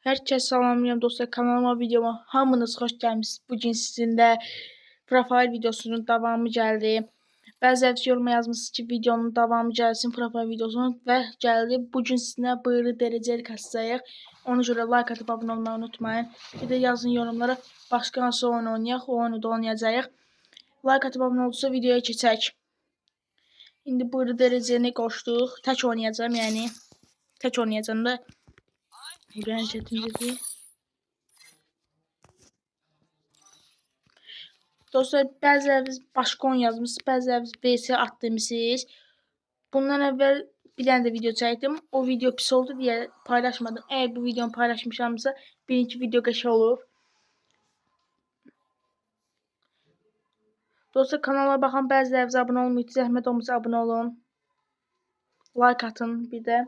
Herkes salamlayıram dostlar, kanalıma, videoma hamınız xoş gəlmisiniz. Bugün sizinlə profil videosunun davamı gəldi. Bəziləriniz yoruma yazmışsınız ki, videonun davamı gəlsin, profil videosunun və gəldi. Bugün sizinlə bığırı dərəcəli kasacağıq. Ona görə like atıb abunə olmayı unutmayın. Bir də yazın yorumlara başqa hansı oyun oynayaq, o oyunu da oynayacağıq. Like atıb abunə olursa videoya keçək. İndi bığırı dərəcəni qoşduq. Tək oynayacağım, yəni. Tək oynayacağım da. İbrahim Çetinci. Dostlar, bəziləriniz başqa oyun yazmışsınız, bəziləriniz VS at demişsiniz. Bundan əvvəl bir dənə də video çəkdim. O video pis oldu deyə paylaşmadım. Əgər bu videonu paylaşmışamsa, birinci video qəşəng olur. Dostlar, kanala baxan bəziləriniz abunə olmayıb, zəhmət olmasa abunə olun. Like atın bir də.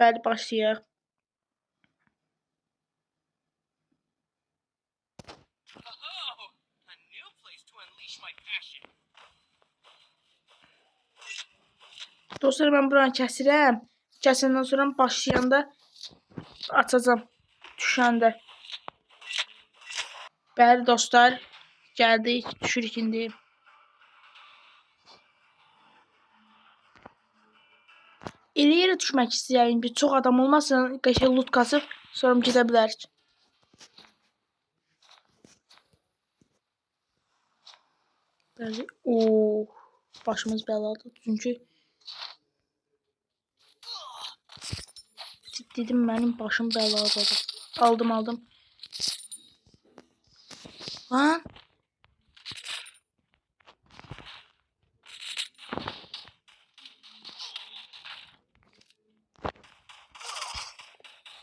Bəli, başlayaq. Dostlar, mən buranı kəsirəm. Kəsindən sonra başlayanda açacağım. Düşəndə. Bəli dostlar, gəldik, düşürük indi. Elə yerə düşmək istəyirəm ki, çox adam olmasın, qəşəng loot kasıb, sonra gedə bilərik. Bəli, başımız bəladır, çünki dedim mənim başım bəladadır. Aldım. Lan.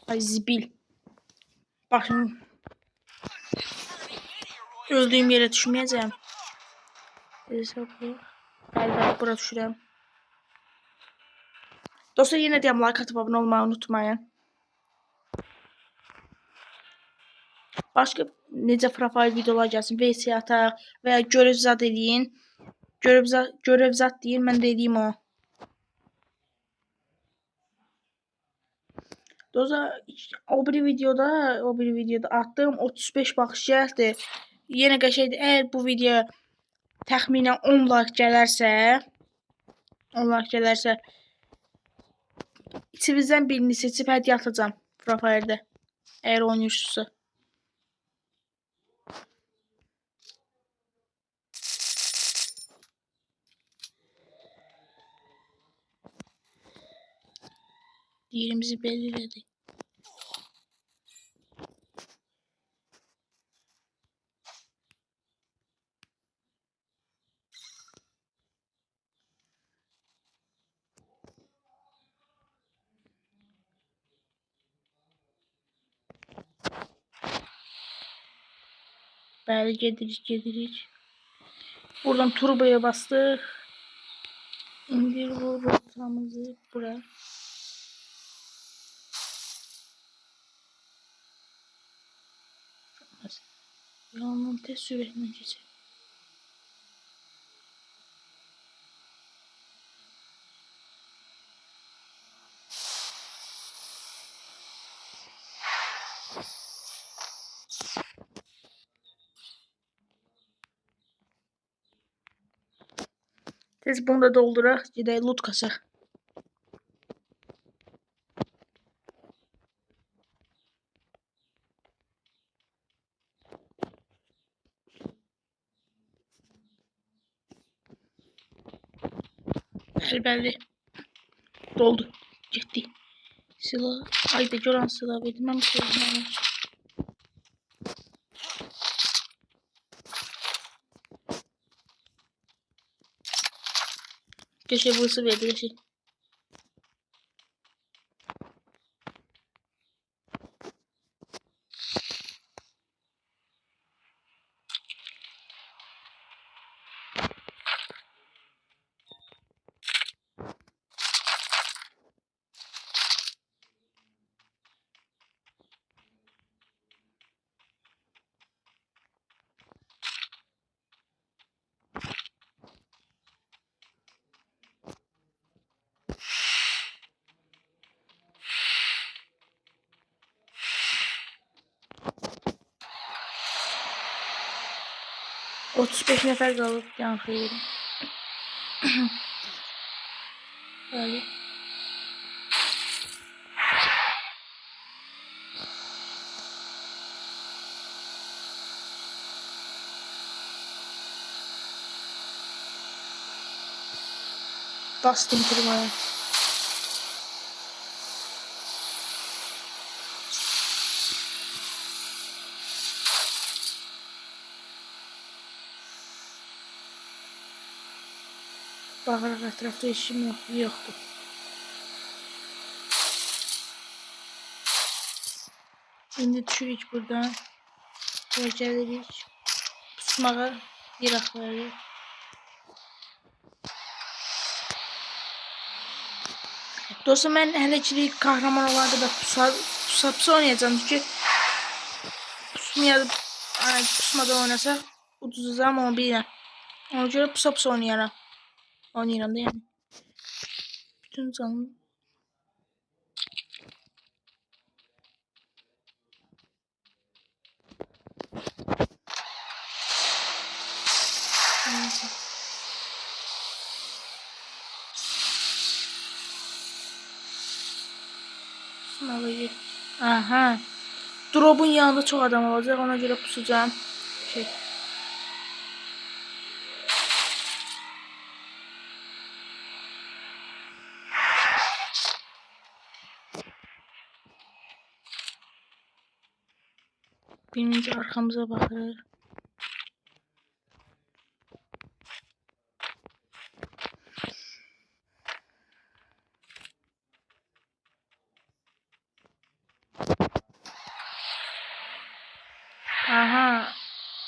Ay zibil. Başım. Öldüyüm yerə düşməyəcəm. Bəli, bura düşürəm. Dostlar, yenə deyəm, like atıb abunə olmayı unutmayın. Başqa necə profil videolar gəlsin, VS ataq və ya görüv zad eləyin. Görüv zad deyin, mən də eləyim o. Dostlar, o bir videoda attığım 35 baxış gəldi. Yenə qəşəngdir. Əgər bu video təxminən 10 like gələrsə, içinizdən birini seçib hədiyyə atacağam profildə. Əgər oynayırsınızsa. Yerimizi belirlədik. Bəli, gedirik. Buradan turboya bastıq. İndir bu rotamızı bura. Yanından tez sürətlə keçir. Tez bunu da dolduraq, gedək loot kasaq. Bəli. Doldu. Getdi. Silah. Ayda görən silah verdim. Mən bu silahı. Keşke burası verdi. Keşke. 35 nəfər qalıb, yan xeyrim. Bəli. Bastım turmaya. Baxırıq ətrafda işim yoxdur. İndi düşürük buradan. Gələcəlirik. Pusmağa yıraqlayırıq. Dostum, mən hələ kahraman olardı da pusa oynayacağım. Çünki pusmadan oynasaq uduzacağım onu bir ilə. Ona görə pusa oynayıram. Oynayıram da yəni. Bütün canım. Sınavı. Aha. Drop'un yanında çok adam olacak. Ona göre pusacağım. Birinci arkamıza bakırıq. Aha.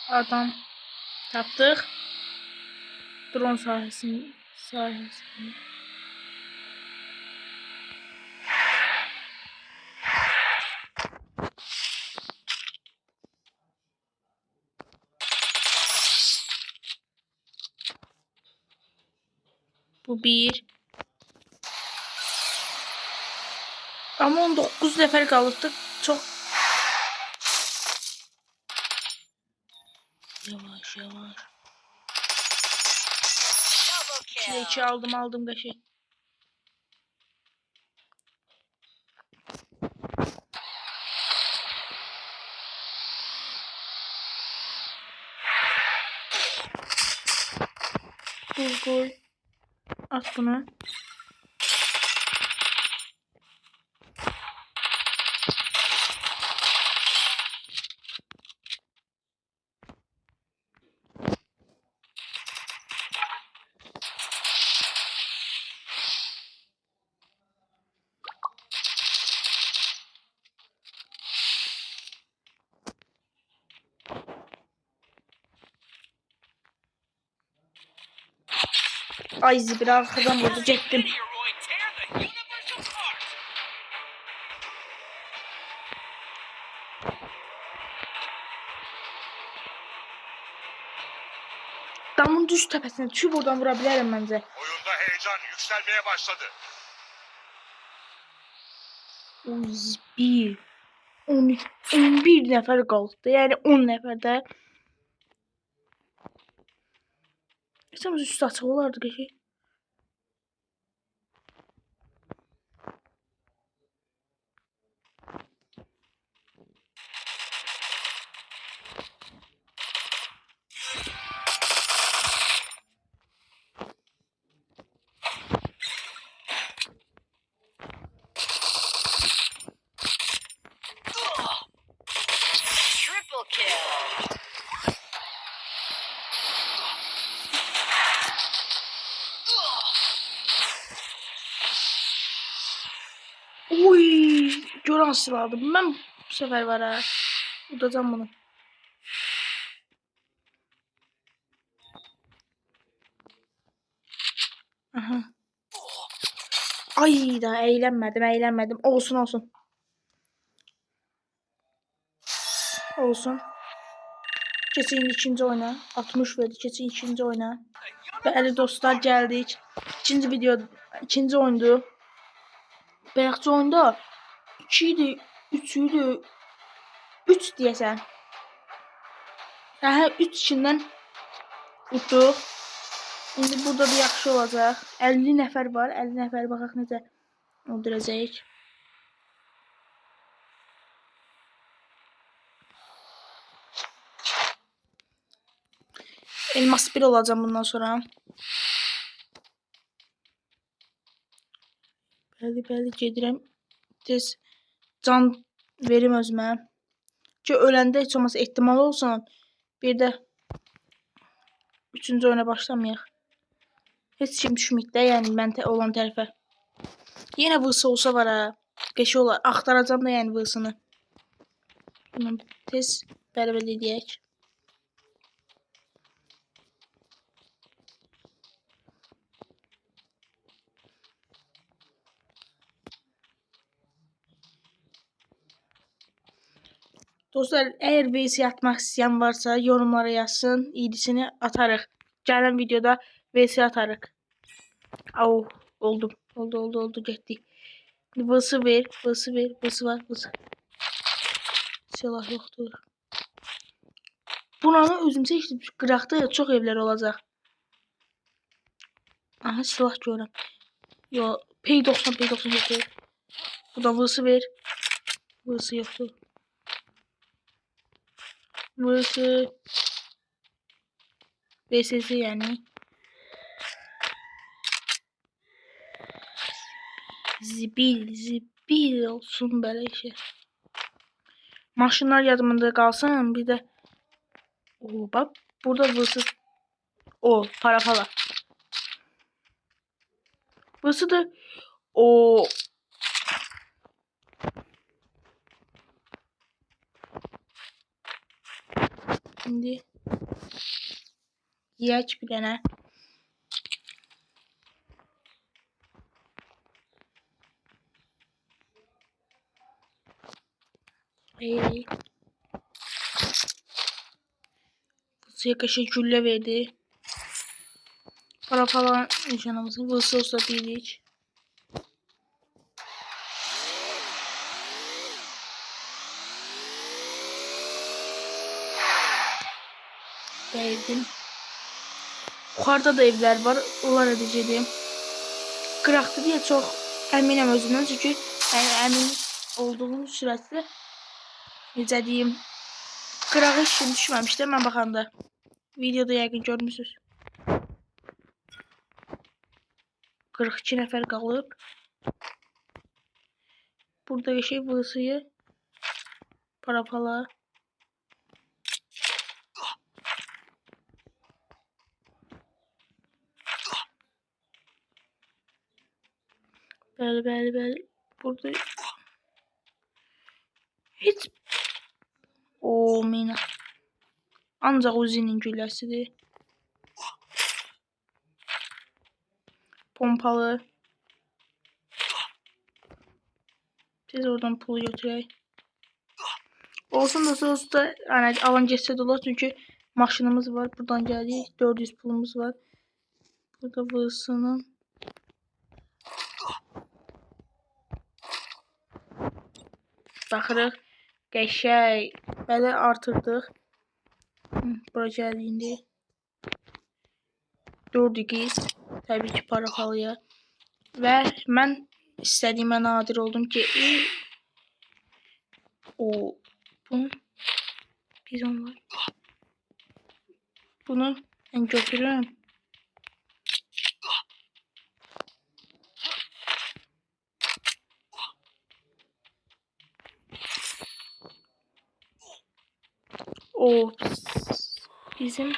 Adam tapdıq. Drone sahəsində. Bu bir. Ama 19 nəfər qalıbdı. Çok yavaş. 2 aldım qəşəng. Koy. At bunu. Ay zibir arkadan vurdu getdim. Damın düz tepesine düşüp oradan vurabilirim bence. Oyunda heyecan yükselmeye başladı. 11 nəfər qaldı. Yəni 10 nəfərdə. Estamos üstü açıq olardı qəşəng. Triple kill. Oy, gören silahdım. Ben bu sefer var ha. Udacağım bunu. Aha. Ay da eğlenmedim. Olsun. Keçin ikinci oyuna. 60 verdi. Keçin ikinci oyuna. Bəli dostlar, gəldik. İkinci oyundu. Bayaqçı oyunda 2 idi, 3 idi. 3 deyəsən. Hə, 3 içindən Tutduq. İndi burada da yaxşı olacaq. 50 nəfər var. 50 nəfər baxaq necə öldürəcəyik. Elmas 1 olacağım bundan sonra. Bəli, gedirəm. Tez can verim özümə. Ki öləndə heç olmasa ehtimal olsun. Bir də 3-cü oyuna başlamayaq. Heç kim düşməyib də, yəni mən olan tərəfə. Yenə vısı olsa var ha. Qəşə olar. Axtaracam da yəni vısını. Bunu tez bərabər edək. Dostlar, eğer VC atmak isteyen varsa yorumlara yazsın. İyisini atarıq. Gələn videoda VC atarıq. Au, oldu getdi. Vısı ver, vısı var. Silah yoxdur. Bunları özümüzə işte qıraqda çox evlər olacaq. Aha, silah görürəm. Yo, P90 yoxdur. Burada vısı ver. Vısı yoxdur. Vısı. VSS yani. Zibil olsun belə şey. Maşınlar yadımda qalsın. Bir də bak burada vısı. Parafala. Vısı da Şimdi yiyək bir dənə. Vısıya kaşı güllə verdi. Para falan nişanımızın vısı olsa deyirik. Verdim. Yukarıda da evler var. Onlar edeceğim. Qıraqdı deyə çox əminəm özümdən. Çünki əmin olduğum sürətdə necə deyim, qırağa heç kim düşməmişdi mən baxanda. Videoda yəqin görmüsünüz. 42 nəfər qalıb. Burada şey vısıyı parafala. Bəli. Burada heç mina. Ancaq Uzi'nin gülləsidir. Pompalı. Biz oradan pulu götürək. Olsun da yani alan geçsə də olar. Çünki maşınımız var. Buradan gəlirik. 400 pulumuz var. Burada vısının. Baxırıq. Qəşəng. Belə artırdıq. Bura gəldiyində 4x. Təbii ki parafalıya. Və mən istədiyimə nadir oldum ki bunu bizon var. Bunu mən götürürüm. Bizim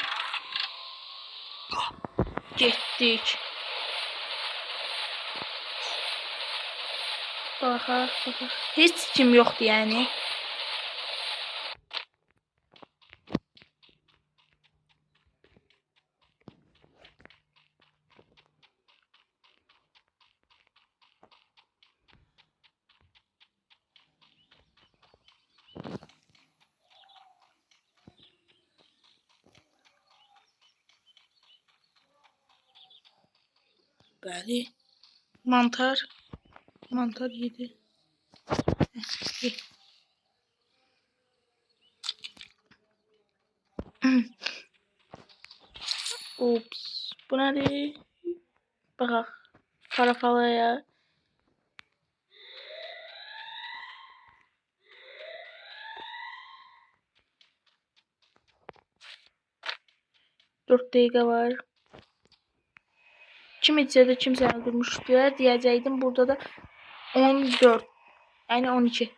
getdik. Baxaq. Heç kim yoxdur yəni. Bəli. Mantar yedi. Ups. Bu nədir? Baxaq. Parafalaya. Dört dəqiqə var. Kim içədə kimsə öldürmüşdü. Deyəcəkdim. Burada da 14. Yəni 12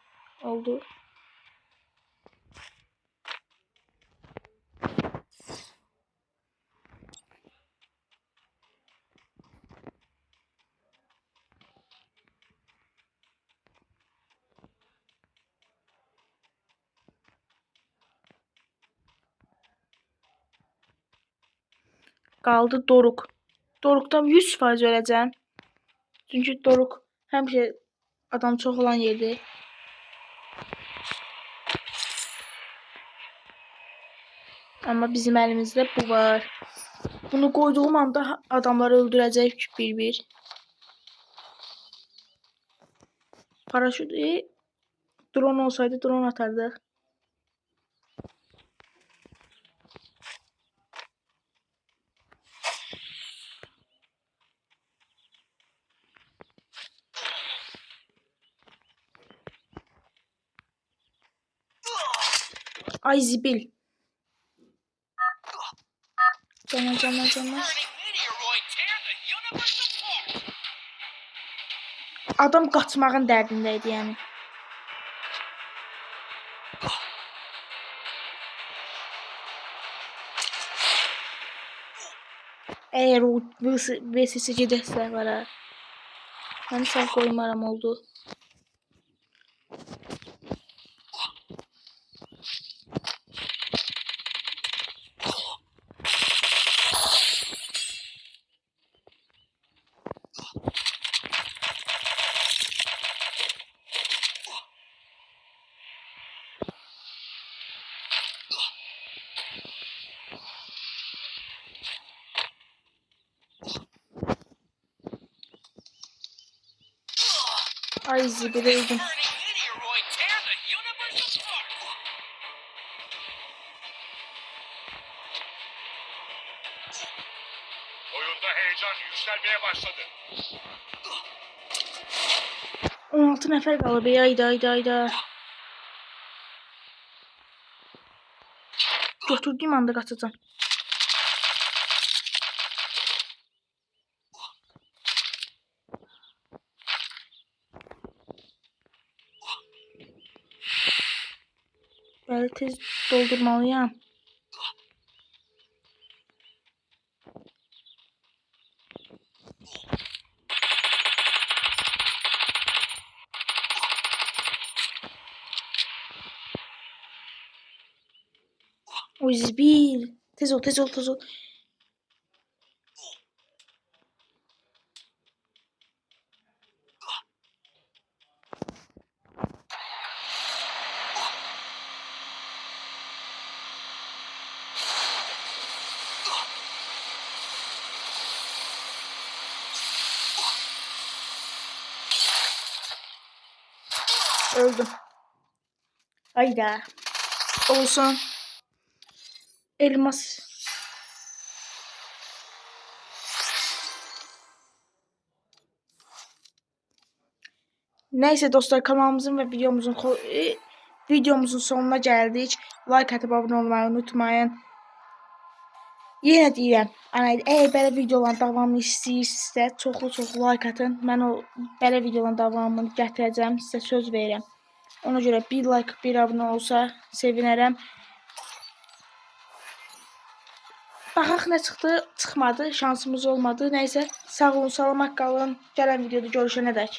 oldu. Qaldı Doruk. Dorukdan 100% öləcəm. Çünki Doruk həmişə adam çox olan yerdir. Amma bizim əlimizdə bu var. Bunu qoyduğum anda adamları öldürəcək bir-bir. Paraşüt drone olsaydı drone atardıq. Ay zibil. Cana. Adam qaçmağın dərdindəydi yəni. Eğer o VSS gedəsə var ha. Mən sağ qoymaram oldu. Ay zibileydim. Oyunda heyecan yükselmeye başladı. 16 nəfər qalıb. Ayda. Götürdüyüm anda qaçacağım. Bəli, tez doldurmalıyam. Oy zibil. Tez ol. Öldüm. Hayda. Olsun. Elmas. Neyse dostlar, kanalımızın ve videomuzun sonuna geldik. Like atıp abone olmayı unutmayın. Yine deyirəm, eğer belə videoların davamını istəyirsinizsə, çoxlu like atın. Mən o belə videoların davamını gətirəcəm, sizə söz verirəm. Ona görə bir like, bir abone olsa sevinərəm. Baxaq nə çıxdı, çıxmadı, şansımız olmadı. Neyse, sağ olun, salamat qalın. Gələn videoda görüşənədək.